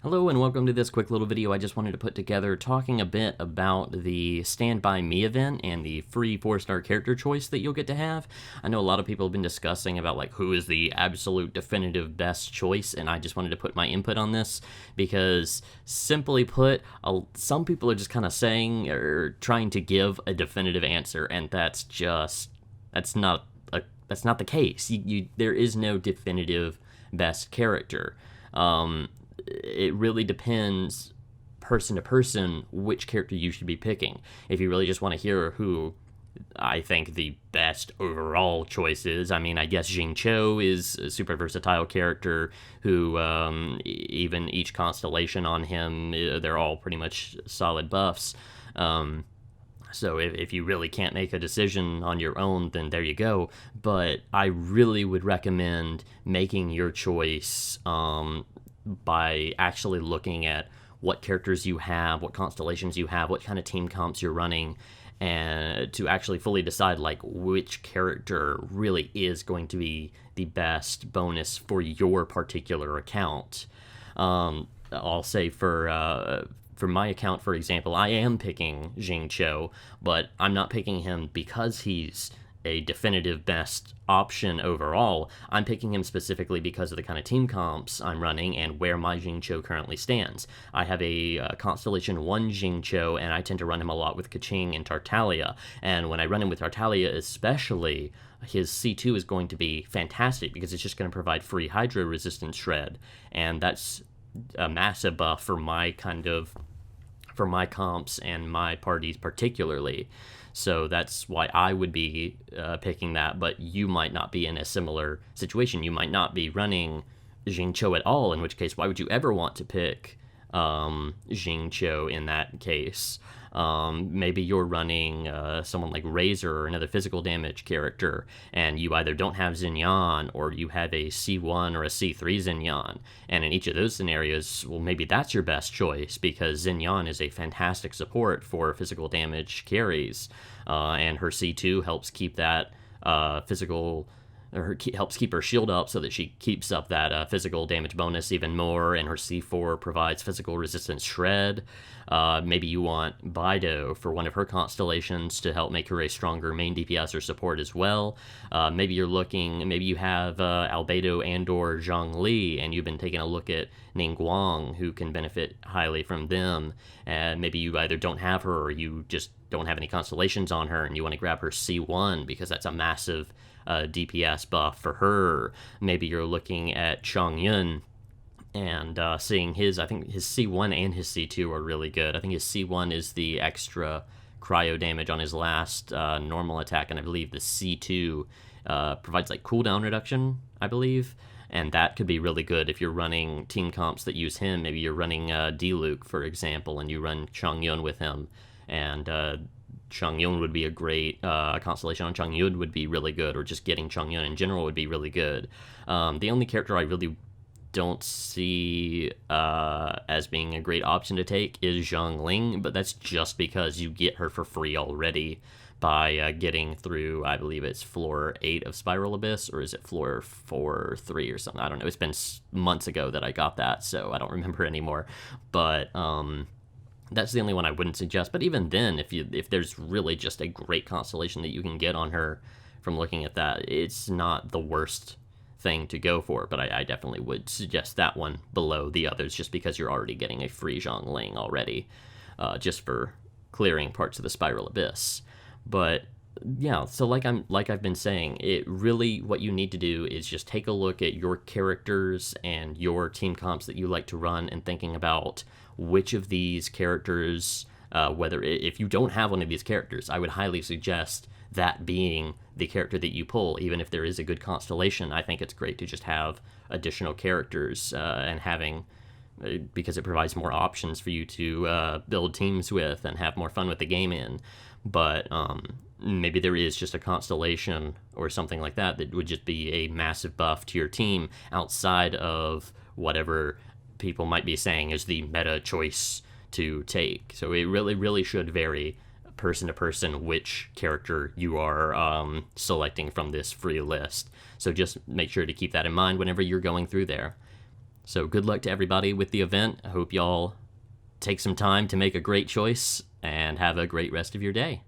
Hello and welcome to this quick little video I just wanted to put together talking a bit about the Stand By Me event and the free 4-star character choice that you'll get to have. I know a lot of people have been discussing about like who is the absolute definitive best choice, and I just wanted to put my input on this because, simply put, some people are just kind of saying or trying to give a definitive answer, and that's not the case. There is no definitive best character. It really depends person to person which character you should be picking. If you really just want to hear who I think the best overall choice is, I mean, I guess Jing Cho is a super versatile character who, even each constellation on him, they're all pretty much solid buffs. So if you really can't make a decision on your own, then there you go. But I really would recommend making your choice by actually looking at what characters you have, what constellations you have, what kind of team comps you're running, and to actually fully decide like which character really is going to be the best bonus for your particular account. I'll say for my account, for example, I am picking Jing Cho, but I'm not picking him because he's a definitive best option overall. I'm picking him specifically because of the kind of team comps I'm running and where my Jing Cho currently stands. I have a Constellation 1 Jing Cho, and I tend to run him a lot with Kaching and Tartaglia, and when I run him with Tartaglia especially, his C2 is going to be fantastic because it's just going to provide free Hydro resistance shred, and that's a massive buff for my comps and my parties particularly. So that's why I would be picking that, but you might not be in a similar situation. You might not be running Jing Cho at all, in which case, why would you ever want to pick Jing Cho in that case? Maybe you're running someone like Razor or another physical damage character, and you either don't have Xinyan or you have a C1 or a C3 Xinyan. And in each of those scenarios, well, maybe that's your best choice because Xinyan is a fantastic support for physical damage carries, and her C2 helps keep that helps keep her shield up so that she keeps up that physical damage bonus even more, and her C4 provides physical resistance shred. Maybe you want Bido for one of her constellations to help make her a stronger main DPS or support as well. Maybe you have Albedo and or Zhongli, and you've been taking a look at Ningguang, who can benefit highly from them. And maybe you either don't have her or you just don't have any constellations on her, and you want to grab her C1 because that's a massive DPS buff for her. Maybe you're looking at Chongyun and seeing I think his C1 and his C2 are really good. I think his C1 is the extra cryo damage on his last normal attack, and I believe the C2 provides like cooldown reduction, I believe, and that could be really good if you're running team comps that use him. Maybe you're running D-Luke, for example, and you run Chongyun with him, and Chongyun would be a great constellation on Chongyun would be really good, or just getting Chongyun in general would be really good. The only character I really don't see as being a great option to take is Zhongling, but that's just because you get her for free already by getting through, I believe it's floor 8 of Spiral Abyss, or is it floor 4 or 3 or something? I don't know. It's been months ago that I got that, so I don't remember anymore. But that's the only one I wouldn't suggest. But even then, if there's really just a great constellation that you can get on her from looking at that, it's not the worst thing to go for. But I definitely would suggest that one below the others, just because you're already getting a free Zhongling already, just for clearing parts of the Spiral Abyss. But yeah, so like I've been saying, it really, what you need to do is just take a look at your characters and your team comps that you like to run, and thinking about which of these characters, if you don't have one of these characters, I would highly suggest that being the character that you pull. Even if there is a good constellation, I think it's great to just have additional characters because it provides more options for you to build teams with and have more fun with the game in. But maybe there is just a constellation or something like that would just be a massive buff to your team outside of whatever people might be saying is the meta choice to take. So it really, really should vary person to person which character you are selecting from this free list. So just make sure to keep that in mind whenever you're going through there. So good luck to everybody with the event. I hope y'all take some time to make a great choice and have a great rest of your day.